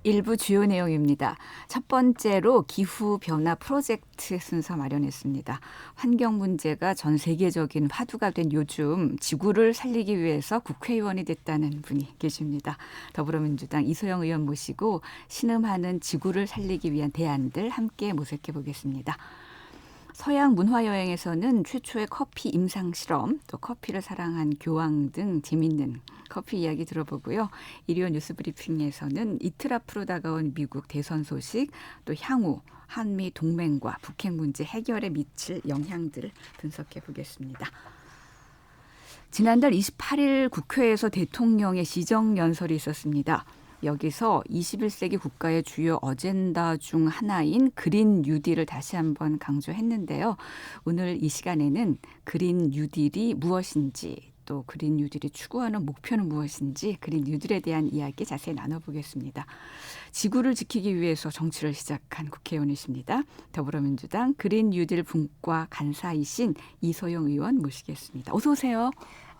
일부 주요 내용입니다. 첫 번째로 기후변화 프로젝트 순서 마련했습니다. 환경 문제가 전 세계적인 화두가 된 요즘 지구를 살리기 위해서 국회의원이 됐다는 분이 계십니다. 더불어민주당 이소영 의원 모시고 신음하는 지구를 살리기 위한 대안들 함께 모색해 보겠습니다. 서양 문화여행에서는 최초의 커피 임상 실험, 또 커피를 사랑한 교황 등 재미있는 커피 이야기 들어보고요. 일요 뉴스 브리핑에서는 이틀 앞으로 다가온 미국 대선 소식, 또 향후 한미 동맹과 북핵 문제 해결에 미칠 영향들을 분석해 보겠습니다. 지난달 28일 국회에서 대통령의 시정연설이 있었습니다. 여기서 21세기 국가의 주요 어젠다 중 하나인 그린 뉴딜을 다시 한번 강조했는데요. 오늘 이 시간에는 그린 뉴딜이 무엇인지 또 그린 뉴딜이 추구하는 목표는 무엇인지 그린 뉴딜에 대한 이야기 자세히 나눠보겠습니다. 지구를 지키기 위해서 정치를 시작한 국회의원이십니다. 더불어민주당 그린 뉴딜 분과 간사이신 이소영 의원 모시겠습니다. 어서 오세요.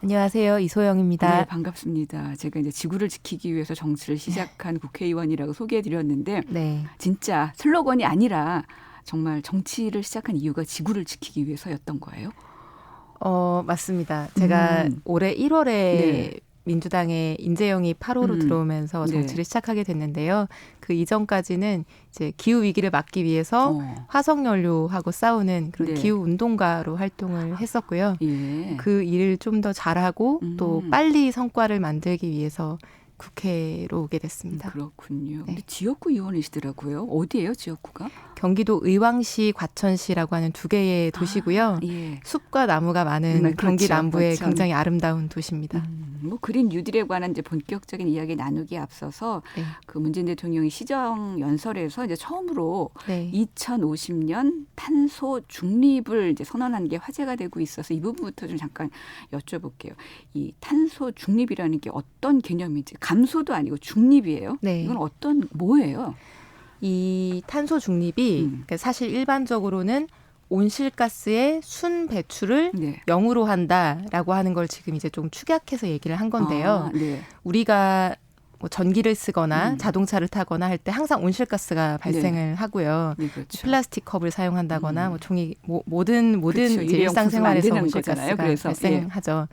안녕하세요. 이소영입니다. 네, 반갑습니다. 제가 이제 지구를 지키기 위해서 정치를 시작한 국회의원이라고 소개해드렸는데 네. 진짜 슬로건이 아니라 정말 정치를 시작한 이유가 지구를 지키기 위해서였던 거예요? 맞습니다. 제가 올해 1월에 네. 민주당의 인재영이 8호로 들어오면서 정치를 시작하게 됐는데요. 그 이전까지는 이제 기후 위기를 막기 위해서 화석연료하고 싸우는 그런 기후 운동가로 활동을 했었고요. 예. 그 일을 좀 더 잘하고 또 빨리 성과를 만들기 위해서 국회로 오게 됐습니다. 그렇군요. 네. 근데 지역구 의원이시더라고요. 어디예요, 지역구가? 경기도 의왕시, 과천시라고 하는 두 개의 도시고요. 예. 숲과 나무가 많은 경기 그렇죠. 남부의 과천. 굉장히 아름다운 도시입니다. 뭐 그린 뉴딜에 관한 이제 본격적인 이야기 나누기에 앞서서 네. 그 문재인 대통령이 시정 연설에서 이제 처음으로 네. 2050년 탄소 중립을 이제 선언한 게 화제가 되고 있어서 이 부분부터 좀 잠깐 여쭤볼게요. 이 탄소 중립이라는 게 어떤 개념인지 감소도 아니고 중립이에요. 네. 이건 어떤 뭐예요? 이 탄소 중립이 그러니까 사실 일반적으로는 온실가스의 순 배출을 네. 0으로 한다라고 하는 걸 지금 이제 좀 축약해서 얘기를 한 건데요. 네. 우리가 뭐 전기를 쓰거나 자동차를 타거나 할 때 항상 온실가스가 발생을 하고요. 네, 그렇죠. 플라스틱 컵을 사용한다거나 뭐 종이 모든 그렇죠. 이제 일상생활에서 거잖아요. 온실가스가 그래서, 발생하죠.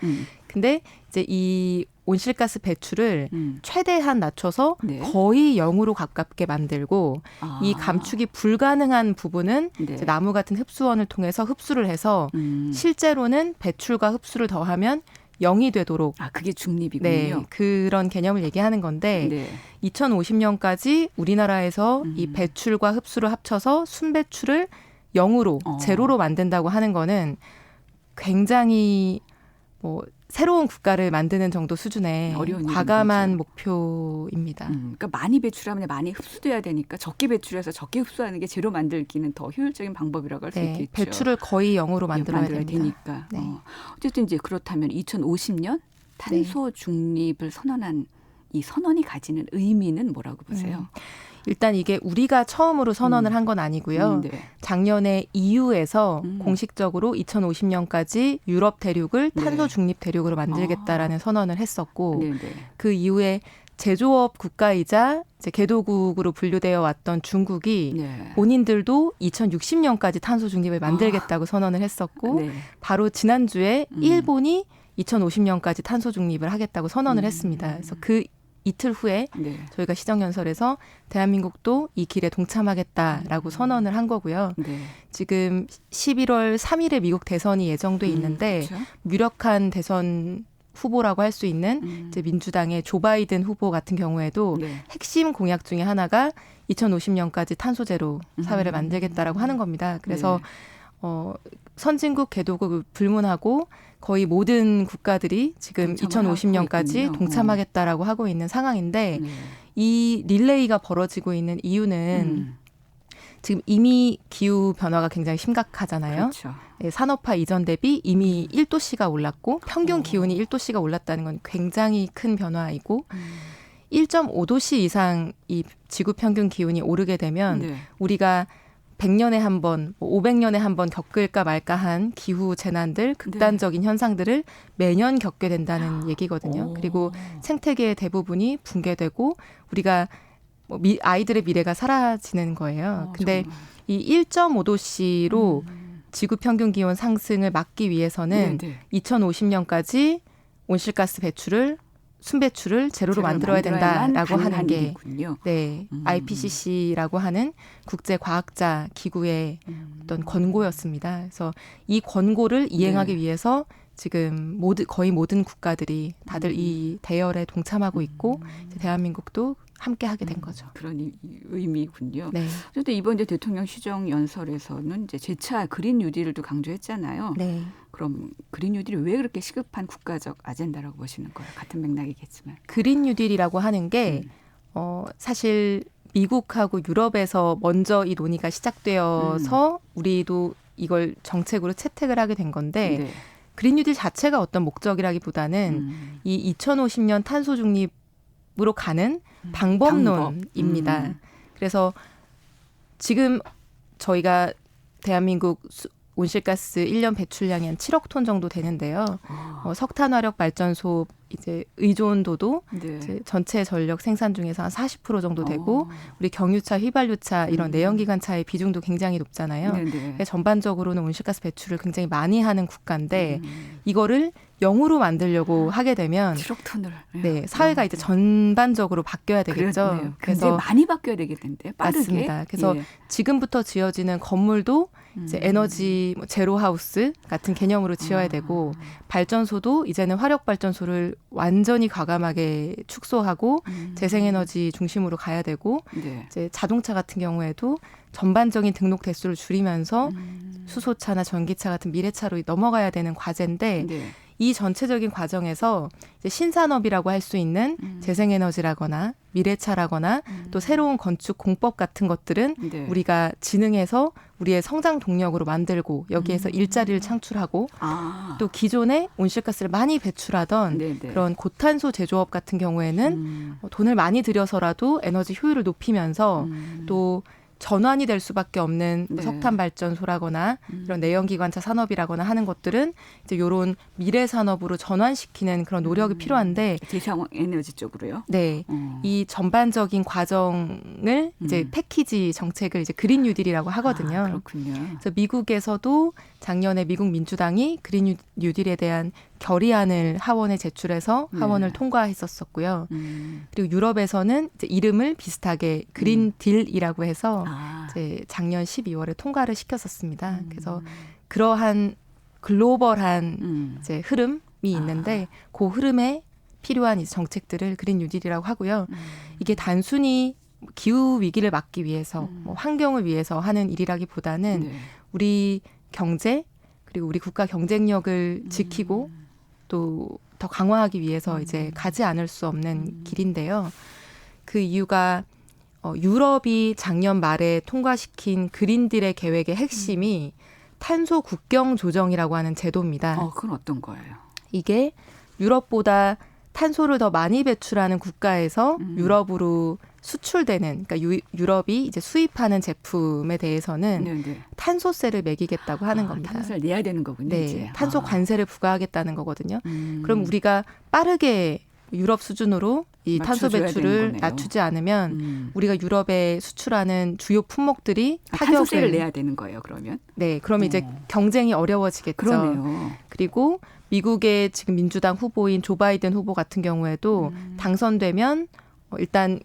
근데 이제 이 온실가스 배출을 최대한 낮춰서 네. 거의 0으로 가깝게 만들고 이 감축이 불가능한 부분은 네. 이제 나무 같은 흡수원을 통해서 흡수를 해서 실제로는 배출과 흡수를 더하면 0이 되도록 그게 중립이군요. 네, 그런 개념을 얘기하는 건데 네. 2050년까지 우리나라에서 이 배출과 흡수를 합쳐서 순배출을 0으로 제로로 만든다고 하는 거는 굉장히 뭐 새로운 국가를 만드는 정도 수준의 어려운 과감한 목표입니다. 그러니까 많이 배출하면 많이 흡수돼야 되니까 적게 배출해서 적게 흡수하는 게 제로 만들기는 더 효율적인 방법이라고 할 수 네, 있겠죠. 배출을 거의 0으로 만들어야 됩니다. 되니까. 네. 어쨌든 이제 그렇다면 2050년 탄소 중립을 선언한 이 선언이 가지는 의미는 뭐라고 보세요? 일단 이게 우리가 처음으로 선언을 한 건 아니고요. 네. 작년에 EU에서 공식적으로 2050년까지 유럽 대륙을 탄소 중립 대륙으로 만들겠다라는 선언을 했었고 네, 네. 그 이후에 제조업 국가이자 이제 개도국으로 분류되어 왔던 중국이 네. 본인들도 2060년까지 탄소 중립을 만들겠다고 선언을 했었고 네. 바로 지난주에 일본이 2050년까지 탄소 중립을 하겠다고 선언을 했습니다. 그래서 그 이틀 후에 네. 저희가 시정연설에서 대한민국도 이 길에 동참하겠다라고 선언을 한 거고요. 네. 지금 11월 3일에 미국 대선이 예정돼 있는데 그렇죠. 유력한 대선 후보라고 할 수 있는 이제 민주당의 조 바이든 후보 같은 경우에도 네. 핵심 핵심 공약 중에 하나가 2050년까지 탄소 제로 사회를 만들겠다라고 하는 겁니다. 그래서 선진국, 개도국을 불문하고 거의 모든 국가들이 지금 동참을 하고 2050년까지 있군요. 동참하겠다라고 하고 있는 상황인데 네. 이 릴레이가 벌어지고 있는 이유는 지금 이미 기후 변화가 굉장히 심각하잖아요. 그렇죠. 네, 산업화 이전 대비 이미 1도씨가 올랐고 평균 기온이 1도씨가 올랐다는 건 굉장히 큰 변화이고 1.5도씨 이상 이 지구 평균 기온이 오르게 되면 네. 우리가 100년에 한 번, 500년에 한 번 겪을까 말까 한 기후 재난들, 극단적인 현상들을 매년 겪게 된다는 얘기거든요. 그리고 생태계의 대부분이 붕괴되고 우리가 아이들의 미래가 사라지는 거예요. 근데 정말. 이 1.5도씨로 지구 평균 기온 상승을 막기 위해서는 2050년까지 온실가스 배출을 순배출을 제로로 만들어야 된다라고 하는 게 IPCC라고 하는 국제과학자 기구의 어떤 권고였습니다. 그래서 이 권고를 이행하기 위해서 지금 거의 모든 국가들이 다들 이 대열에 동참하고 있고 대한민국도 함께 하게 된 거죠. 그런 의미군요. 네. 그런데 이번 이제 대통령 시정 연설에서는 이제 재차 그린 뉴딜도 강조했잖아요. 네. 그럼 그린 뉴딜이 왜 그렇게 시급한 국가적 아젠다라고 보시는 거예요? 같은 맥락이겠지만. 그린 뉴딜이라고 하는 게 사실 미국하고 유럽에서 먼저 이 논의가 시작되어서 우리도 이걸 정책으로 채택을 하게 된 건데 그린 뉴딜 자체가 어떤 목적이라기보다는 이 2050년 탄소 중립으로 가는 방법론입니다. 그래서 지금 저희가 대한민국 온실가스 1년 배출량이 한 7억 톤 정도 되는데요. 석탄화력 발전소 이제 의존도도 이제 전체 전력 생산 중에서 한 40% 정도 되고 우리 경유차, 휘발유차 이런 내연기관차의 비중도 굉장히 높잖아요. 전반적으로는 온실가스 배출을 굉장히 많이 하는 국가인데 이거를 0으로 만들려고 하게 되면 7억 톤을 사회가 이제 전반적으로 바뀌어야 되겠죠. 그래서 굉장히 많이 바뀌어야 되겠는데 빠르게. 맞습니다. 그래서 지금부터 지어지는 건물도 이제 에너지 제로 하우스 같은 개념으로 지어야 되고 발전소도 이제는 화력 발전소를 완전히 과감하게 축소하고 재생에너지 중심으로 가야 되고 이제 자동차 같은 경우에도 전반적인 등록 대수를 줄이면서 수소차나 전기차 같은 미래차로 넘어가야 되는 과제인데 이 전체적인 과정에서 이제 신산업이라고 할 수 있는 재생에너지라거나 미래차라거나 또 새로운 건축 공법 같은 것들은 우리가 진흥해서 우리의 성장 동력으로 만들고 여기에서 일자리를 창출하고 또 기존에 온실가스를 많이 배출하던 그런 고탄소 제조업 같은 경우에는 돈을 많이 들여서라도 에너지 효율을 높이면서 또 전환이 될 수밖에 없는 석탄 발전소라거나 이런 내연기관차 산업이라거나 하는 것들은 이제 이런 미래 산업으로 전환시키는 그런 노력이 필요한데 재생에너지 쪽으로요? 네, 이 전반적인 과정을 이제 패키지 정책을 이제 그린 뉴딜이라고 하거든요. 그렇군요. 그래서 미국에서도 작년에 미국 민주당이 그린 뉴딜에 대한 결의안을 하원에 제출해서 하원을 통과했었고요. 그리고 유럽에서는 이제 이름을 비슷하게 그린 딜이라고 해서 이제 작년 12월에 통과를 시켰었습니다. 그래서 그러한 글로벌한 이제 흐름이 있는데 그 흐름에 필요한 이제 정책들을 그린 뉴딜이라고 하고요. 이게 단순히 기후 위기를 막기 위해서 환경을 위해서 하는 일이라기보다는 우리 경제 그리고 우리 국가 경쟁력을 지키고 또 더 강화하기 위해서 이제 가지 않을 수 없는 길인데요. 그 이유가 유럽이 작년 말에 통과시킨 그린딜의 계획의 핵심이 탄소 국경 조정이라고 하는 제도입니다. 그건 어떤 거예요? 이게 유럽보다 탄소를 더 많이 배출하는 국가에서 유럽으로 수출되는, 그러니까 유럽이 이제 수입하는 제품에 대해서는 탄소세를 매기겠다고 하는 겁니다. 탄소세를 내야 되는 거군요. 네, 이제. 탄소 관세를 부과하겠다는 거거든요. 그럼 우리가 빠르게 유럽 수준으로 이 탄소 배출을 낮추지 않으면 우리가 유럽에 수출하는 주요 품목들이 탄소세를 내야 되는 거예요. 그러면? 네, 그러면 이제 경쟁이 어려워지겠죠. 그러네요. 그리고 미국의 지금 민주당 후보인 조 바이든 후보 같은 경우에도 당선되면 일단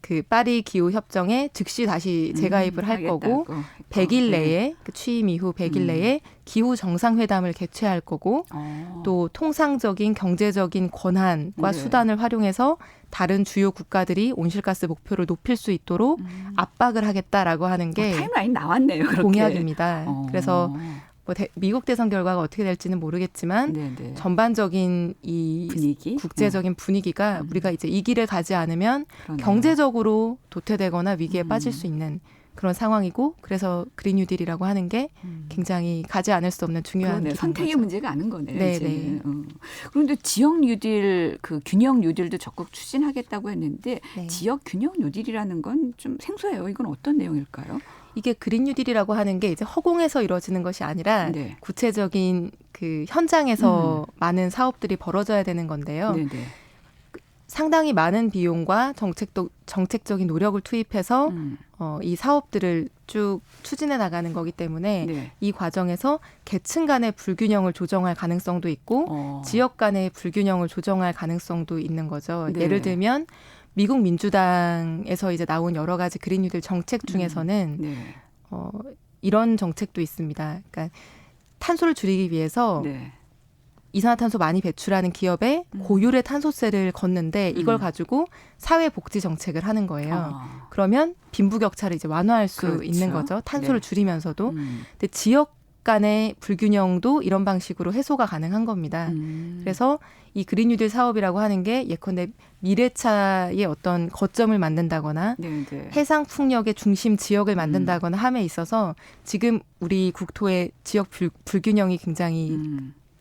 그 파리 기후 협정에 즉시 다시 재가입을 할 거고 100일 내에 그 취임 이후 100일 내에 기후 정상회담을 개최할 거고 또 통상적인 경제적인 권한과 수단을 활용해서 다른 주요 국가들이 온실가스 목표를 높일 수 있도록 압박을 하겠다라고 하는 게 타임라인 나왔네요. 그렇게. 공약입니다. 그래서 미국 대선 결과가 어떻게 될지는 모르겠지만 전반적인 이 분위기? 국제적인 분위기가 우리가 이제 이 길을 가지 않으면 경제적으로 도태되거나 위기에 빠질 수 있는 그런 상황이고 그래서 그린 뉴딜이라고 하는 게 굉장히 가지 않을 수 없는 중요한 길인 선택의 거죠. 문제가 아닌 거네요. 네. 그런데 지역 뉴딜, 그 균형 뉴딜도 적극 추진하겠다고 했는데 지역 균형 뉴딜이라는 건 좀 생소해요. 이건 어떤 내용일까요? 이게 그린 뉴딜이라고 하는 게 이제 허공에서 이루어지는 것이 아니라 구체적인 그 현장에서 많은 사업들이 벌어져야 되는 건데요. 상당히 많은 비용과 정책적인 노력을 투입해서 이 사업들을 쭉 추진해 나가는 거기 때문에 네. 이 과정에서 계층 간의 불균형을 조정할 가능성도 있고 지역 간의 불균형을 조정할 가능성도 있는 거죠. 네. 예를 들면 미국 민주당에서 이제 나온 여러 가지 그린 뉴딜 정책 중에서는 네. 이런 정책도 있습니다. 그러니까 탄소를 줄이기 위해서 네. 이산화탄소 많이 배출하는 기업에 고율의 탄소세를 걷는데 이걸 가지고 사회복지 정책을 하는 거예요. 그러면 빈부격차를 이제 완화할 수 그렇죠. 있는 거죠. 탄소를 네. 줄이면서도. 근데 지역 간의 불균형도 이런 방식으로 해소가 가능한 겁니다. 그래서 이 그린 뉴딜 사업이라고 하는 게 예컨대 미래차의 어떤 거점을 만든다거나 네, 네. 해상 풍력의 중심 지역을 만든다거나 함에 있어서 지금 우리 국토의 지역 불균형이 굉장히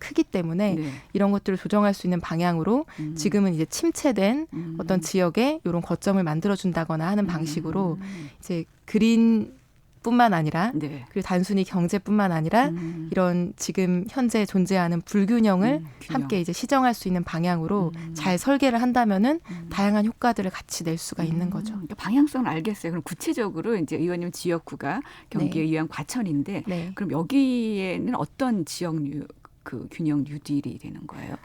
크기 때문에 네. 이런 이런 것들을 조정할 수 있는 방향으로 지금은 이제 침체된 어떤 지역에 이런 거점을 만들어준다거나 하는 방식으로 이제 그린뿐만 아니라 네. 그리고 단순히 경제뿐만 아니라 이런 지금 현재 존재하는 불균형을 균형. 함께 이제 시정할 수 있는 방향으로 잘 설계를 한다면은 다양한 효과들을 같이 낼 수가 있는 거죠. 그러니까 방향성은 알겠어요. 그럼 구체적으로 이제 의원님 지역구가 경기에 네. 의한 과천인데 네. 그럼 여기에는 어떤 지역류 그 균형 뉴딜이 되는 거예요?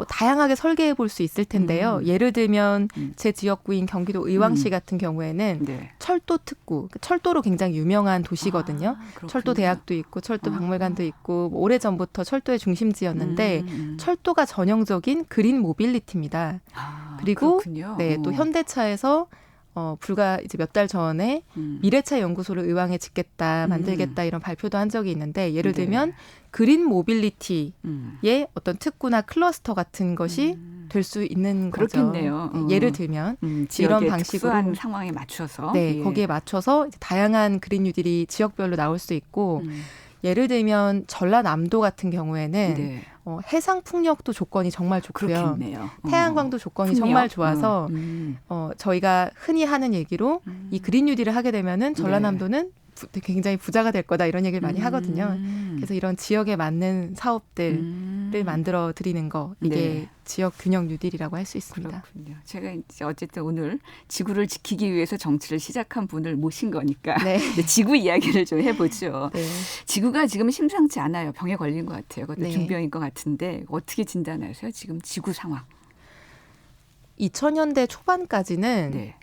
다양하게 설계해 볼 수 있을 텐데요. 예를 들면 제 지역구인 경기도 의왕시 같은 경우에는 네. 철도 특구, 철도로 굉장히 유명한 도시거든요. 그렇군요. 철도 대학도 있고 철도 박물관도 있고 뭐 오래전부터 철도의 중심지였는데 철도가 전형적인 그린 모빌리티입니다. 그리고 그렇군요. 네, 또 현대차에서 불과 이제 몇 달 전에 미래차 연구소를 의왕에 짓겠다, 만들겠다 이런 발표도 한 적이 있는데 예를 들면 그린 모빌리티의 어떤 특구나 클러스터 같은 것이 될 수 있는 그렇겠네요. 거죠. 예를 들면 이런 방식으로 특수한 상황에 맞춰서 네, 거기에 맞춰서 이제 다양한 그린 뉴딜이 지역별로 나올 수 있고 예를 들면 전라남도 같은 경우에는 네. 해상 풍력도 조건이 정말 좋고요. 그렇겠네요. 태양광도 조건이 풍력? 정말 좋아서 저희가 흔히 하는 얘기로 이 그린 뉴딜을 하게 되면은 전라남도는 굉장히 부자가 될 거다 이런 얘기를 많이 하거든요. 그래서 이런 지역에 맞는 사업들을 만들어 드리는 거 이게 네. 지역 균형 뉴딜이라고 할 수 있습니다. 그렇군요. 제가 이제 어쨌든 오늘 지구를 지키기 위해서 정치를 시작한 분을 모신 거니까 네. 지구 이야기를 좀 해보죠. 네. 지구가 지금 심상치 않아요. 병에 걸린 것 같아요. 그것도 네. 중병인 것 같은데 어떻게 진단하세요? 지금 지구 상황. 2000년대 초반까지는 네.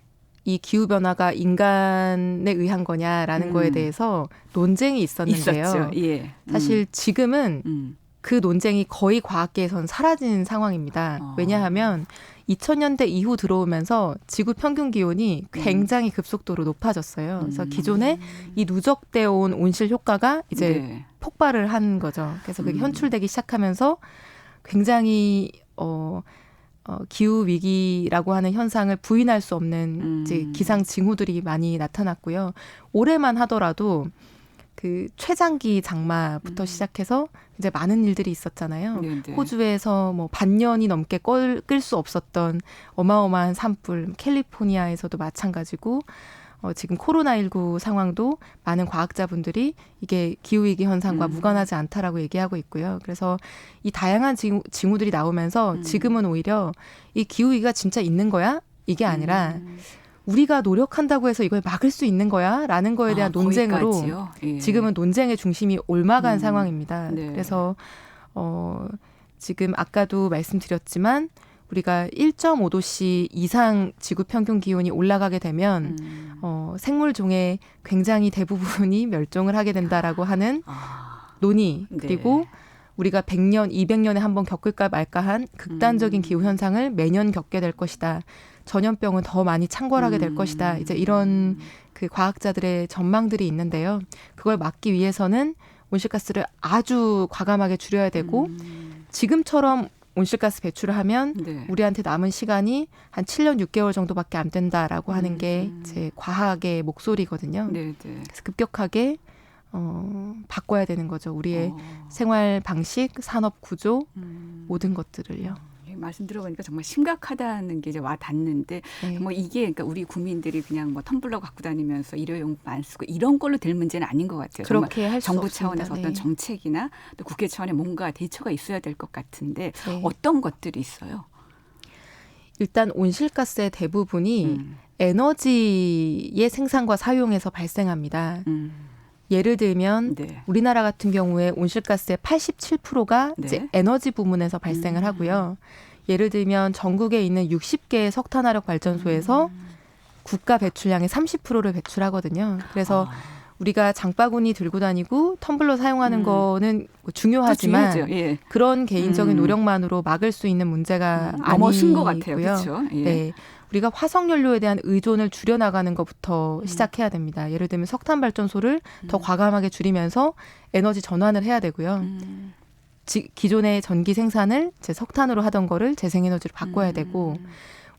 이 기후변화가 인간에 의한 거냐라는 거에 대해서 논쟁이 있었는데요. 있었죠. 예. 사실 지금은 그 논쟁이 거의 과학계에선 사라진 상황입니다. 왜냐하면 2000년대 이후 들어오면서 지구 평균 기온이 굉장히 급속도로 높아졌어요. 그래서 기존에 이 누적되어 온 온실 효과가 이제 네. 폭발을 한 거죠. 그래서 그게 현출되기 시작하면서 굉장히 기후 위기라고 하는 현상을 부인할 수 없는 이제 기상 징후들이 많이 나타났고요. 올해만 하더라도 그 최장기 장마부터 시작해서 이제 많은 일들이 있었잖아요. 네네. 호주에서 뭐 반년이 넘게 끌 수 없었던 어마어마한 산불, 캘리포니아에서도 마찬가지고 지금 코로나19 상황도 많은 과학자분들이 이게 기후위기 현상과 무관하지 않다라고 얘기하고 있고요. 그래서 이 다양한 징후들이 나오면서 지금은 오히려 이 기후위기가 진짜 있는 거야? 이게 아니라 우리가 노력한다고 해서 이걸 막을 수 있는 거야? 라는 거에 대한 논쟁으로 예. 지금은 논쟁의 중심이 올라간 상황입니다. 네. 그래서 지금 아까도 말씀드렸지만 우리가 1.5도씨 이상 지구 평균 기온이 올라가게 되면 생물종의 굉장히 대부분이 멸종을 하게 된다라고 하는 논의 그리고 네. 우리가 100년, 200년에 한 번 겪을까 말까한 극단적인 기후 현상을 매년 겪게 될 것이다. 전염병은 더 많이 창궐하게 될 것이다. 이제 이런 그 과학자들의 전망들이 있는데요. 그걸 막기 위해서는 온실가스를 아주 과감하게 줄여야 되고 지금처럼 온실가스 배출을 하면 네. 우리한테 남은 시간이 한 7년 6개월 정도밖에 안 된다라고 하는 게 제 과학의 목소리거든요. 네, 네. 그래서 급격하게 바꿔야 되는 거죠. 우리의 생활 방식, 산업 구조 모든 것들을요. 말씀 들어보니까 정말 심각하다는 게 이제 와 닿는데 네. 뭐 이게 그러니까 우리 국민들이 그냥 뭐 텀블러 갖고 다니면서 일회용품 안 쓰고 이런 걸로 될 문제는 아닌 것 같아요. 그렇게 할 수 정부 없습니다. 차원에서 어떤 네. 정책이나 또 국회 차원의 뭔가 대처가 있어야 될 것 같은데 네. 어떤 것들이 있어요? 일단 온실가스의 대부분이 에너지의 생산과 사용에서 발생합니다. 예를 들면 네. 우리나라 같은 경우에 온실가스의 87%가 네. 이제 에너지 부문에서 발생을 하고요. 예를 들면 전국에 있는 60개의 석탄화력 발전소에서 국가 배출량의 30%를 배출하거든요. 그래서 우리가 장바구니 들고 다니고 텀블러 사용하는 거는 뭐 중요하지만 예. 그런 개인적인 노력만으로 막을 수 있는 문제가 넘어선 것 아니고요. 같아요. 그렇죠? 예. 네. 우리가 화석연료에 대한 의존을 줄여나가는 것부터 시작해야 됩니다. 예를 들면 석탄 발전소를 더 과감하게 줄이면서 에너지 전환을 해야 되고요. 기존의 전기 생산을 제 석탄으로 하던 거를 재생에너지로 바꿔야 되고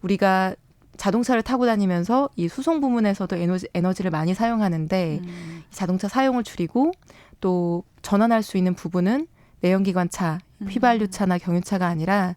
우리가 자동차를 타고 다니면서 이 수송 부문에서도 에너지를 많이 사용하는데 자동차 사용을 줄이고 또 전환할 수 있는 부분은 내연기관차, 휘발유차나 경유차가 아니라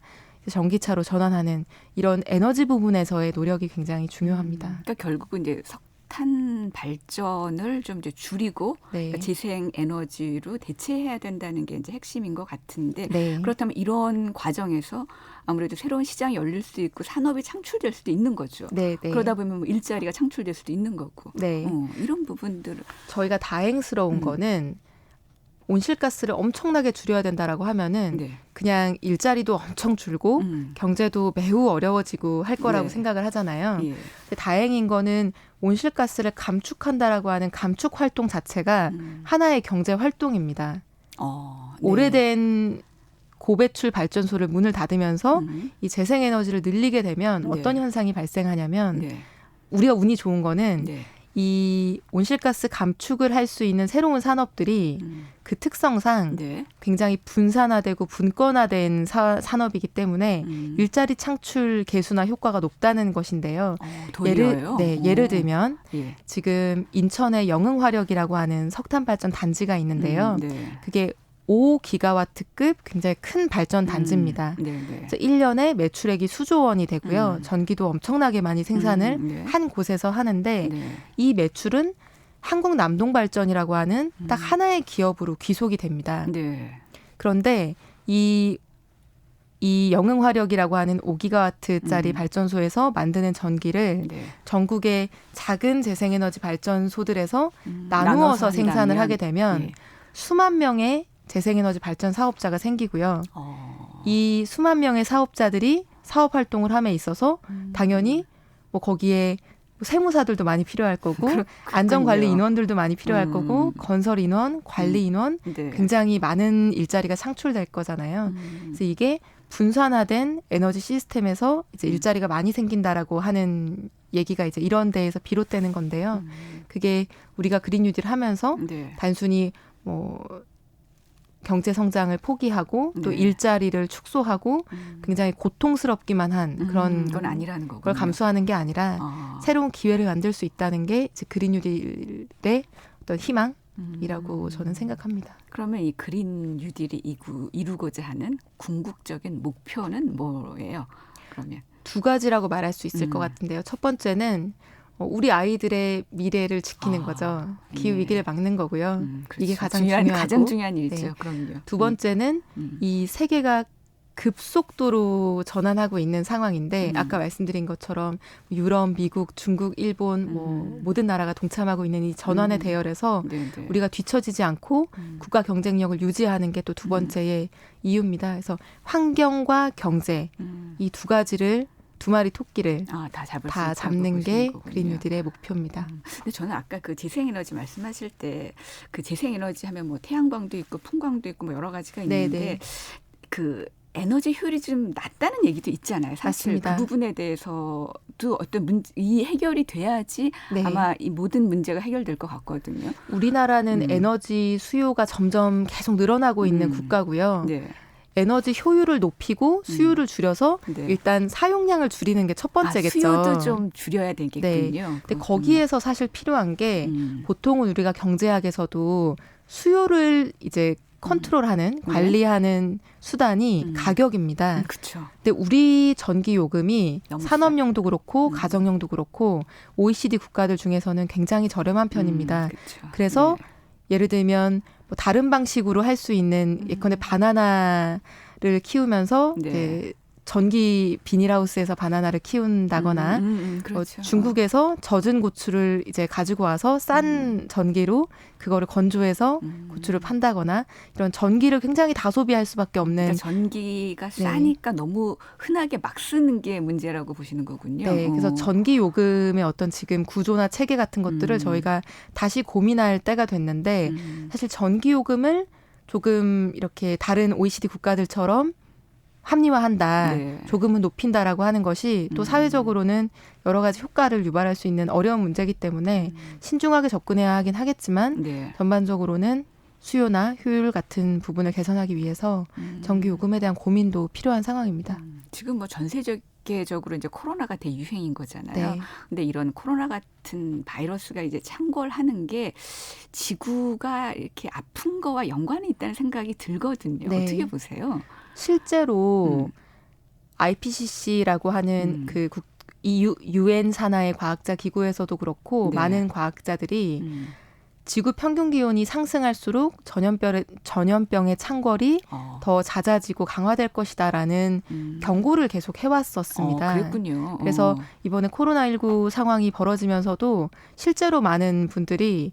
전기차로 전환하는 이런 에너지 부분에서의 노력이 굉장히 중요합니다. 그러니까 결국은 이제 석탄 발전을 좀 이제 줄이고 네. 그러니까 재생 에너지로 대체해야 된다는 게 이제 핵심인 것 같은데 네. 그렇다면 이런 과정에서 아무래도 새로운 시장이 열릴 수 있고 산업이 창출될 수도 있는 거죠. 네, 네. 그러다 보면 뭐 일자리가 창출될 수도 있는 거고. 네. 이런 부분들을 저희가 다행스러운 거는 온실가스를 엄청나게 줄여야 된다라고 하면은 네. 그냥 일자리도 엄청 줄고 경제도 매우 어려워지고 할 거라고 네. 생각을 하잖아요. 예. 근데 다행인 거는 온실가스를 감축한다라고 하는 감축 활동 자체가 하나의 경제 활동입니다. 네. 오래된 고배출 발전소를 문을 닫으면서 이 재생에너지를 늘리게 되면 네. 어떤 현상이 발생하냐면 네. 우리가 운이 좋은 거는 네. 이 온실가스 감축을 할 수 있는 새로운 산업들이 그 특성상 네. 굉장히 분산화되고 분권화된 산업이기 때문에 일자리 창출 개수나 효과가 높다는 것인데요. 도리어요? 예를 들면 예. 지금 인천에 영흥화력이라고 하는 석탄 발전 단지가 있는데요. 네. 그게 5기가와트급 굉장히 큰 발전 단지입니다. 네. 네. 그래서 1년에 매출액이 수조 원이 되고요. 전기도 엄청나게 많이 생산을 네. 한 곳에서 하는데 네. 이 매출은 한국남동발전이라고 하는 딱 하나의 기업으로 귀속이 됩니다. 네. 그런데 이 영흥화력이라고 하는 5기가와트짜리 발전소에서 만드는 전기를 네. 전국의 작은 재생에너지 발전소들에서 나눠서 나누어서 생산을 한다면, 하게 되면 예. 수만 명의 재생에너지 발전 사업자가 생기고요. 이 수만 명의 사업자들이 사업 활동을 함에 있어서 당연히 뭐 거기에 세무사들도 많이 필요할 거고 안전관리 인원들도 많이 필요할 거고 건설 인원, 관리 인원 네. 굉장히 많은 일자리가 창출될 거잖아요. 그래서 이게 분산화된 에너지 시스템에서 이제 일자리가 많이 생긴다라고 하는 얘기가 이제 이런 데에서 비롯되는 건데요. 그게 우리가 그린 뉴딜 하면서 네. 단순히 뭐 경제 성장을 포기하고 또 네. 일자리를 축소하고 굉장히 고통스럽기만 한 그런 건 아니라는 거군요. 걸 감수하는 게 아니라 새로운 기회를 만들 수 있다는 게 이제 그린 뉴딜의 어떤 희망이라고 저는 생각합니다. 그러면 이 그린 뉴딜이 이루고자 하는 궁극적인 목표는 뭐예요? 그러면 두 가지라고 말할 수 있을 것 같은데요. 첫 번째는 우리 아이들의 미래를 지키는 거죠. 기후 위기를 막는 거고요. 그렇죠. 이게 가장 중요하고 가장 중요한 일이죠. 네. 그럼요. 두 번째는 이 세계가 급속도로 전환하고 있는 상황인데 아까 말씀드린 것처럼 유럽, 미국, 중국, 일본 뭐 모든 나라가 동참하고 있는 이 전환의 대열에서 네. 우리가 뒤처지지 않고 국가 경쟁력을 유지하는 게 또 두 번째의 이유입니다. 그래서 환경과 경제 이 두 가지를 두 마리 토끼를 다 잡는 게 그린 뉴딜의 목표입니다. 근데 저는 아까 그 재생에너지 말씀하실 때 그 재생에너지 하면 뭐 태양광도 있고 풍광도 있고 뭐 여러 가지가 있는데 네네. 그 에너지 효율이 좀 낮다는 얘기도 있잖아요. 사실 맞습니다. 그 부분에 대해서도 어떤 이 해결이 돼야지 네. 아마 이 모든 문제가 해결될 것 같거든요. 우리나라는 에너지 수요가 점점 계속 늘어나고 있는 국가고요. 네. 에너지 효율을 높이고 수요를 줄여서 네. 일단 사용량을 줄이는 게 첫 번째겠죠. 수요도 좀 줄여야 되겠군요. 네. 근데 거기에서 사실 필요한 게 보통은 우리가 경제학에서도 수요를 이제 컨트롤하는 관리하는 수단이 가격입니다. 그렇죠. 근데 우리 전기 요금이 너무 산업용도 그렇고 가정용도 그렇고 OECD 국가들 중에서는 굉장히 저렴한 편입니다. 그렇죠. 그래서 네. 예를 들면 뭐 다른 방식으로 할 수 있는 예컨대 바나나를 키우면서 네. 이제 전기 비닐하우스에서 바나나를 키운다거나 그렇죠. 중국에서 젖은 고추를 이제 가지고 와서 싼 전기로 그거를 건조해서 고추를 판다거나 이런 전기를 굉장히 다소비할 수밖에 없는 그러니까 전기가 싸니까 너무 흔하게 막 쓰는 게 문제라고 보시는 거군요. 네, 그래서 전기 요금의 어떤 지금 구조나 체계 같은 것들을 저희가 다시 고민할 때가 됐는데 사실 전기 요금을 조금 이렇게 다른 OECD 국가들처럼 합리화한다, 조금은 높인다라고 하는 것이 또 사회적으로는 여러 가지 효과를 유발할 수 있는 어려운 문제이기 때문에 신중하게 접근해야 하긴 하겠지만 전반적으로는 수요나 효율 같은 부분을 개선하기 위해서 전기 요금에 대한 고민도 필요한 상황입니다. 지금 뭐 전 세계적으로 이제 코로나가 대유행인 거잖아요. 근데 이런 코로나 같은 바이러스가 이제 창궐하는 게 지구가 이렇게 아픈 거와 연관이 있다는 생각이 들거든요. 어떻게 보세요? 실제로 IPCC라고 하는 그 UN 산하의 과학자 기구에서도 그렇고 많은 과학자들이 지구 평균 기온이 상승할수록 전염병의 창궐이 더 잦아지고 강화될 것이다라는 경고를 계속 해왔었습니다. 그랬군요. 그래서 이번에 코로나19 상황이 벌어지면서도 실제로 많은 분들이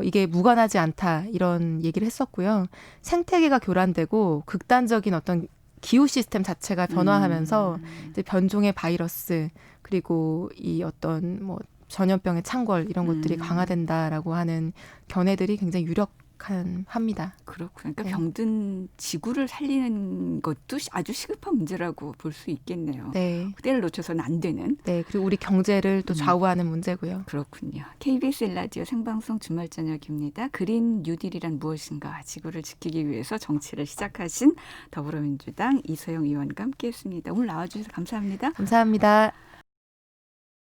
이게 무관하지 않다 이런 얘기를 했었고요. 생태계가 교란되고 극단적인 어떤 기후 시스템 자체가 변화하면서 이제 변종의 바이러스 그리고 이 어떤 뭐 전염병의 창궐 이런 것들이 강화된다라고 하는 견해들이 굉장히 유력합니다. 그렇군요. 그러니까 병든 지구를 살리는 것도 아주 시급한 문제라고 볼 수 있겠네요. 때를 놓쳐서는 안 되는. 그리고 우리 경제를 또 좌우하는 문제고요. 그렇군요. KBS 일라디오 생방송 주말 저녁입니다. 그린 뉴딜이란 무엇인가? 지구를 지키기 위해서 정치를 시작하신 더불어민주당 이소영 의원과 함께했습니다. 오늘 나와주셔서 감사합니다. 감사합니다.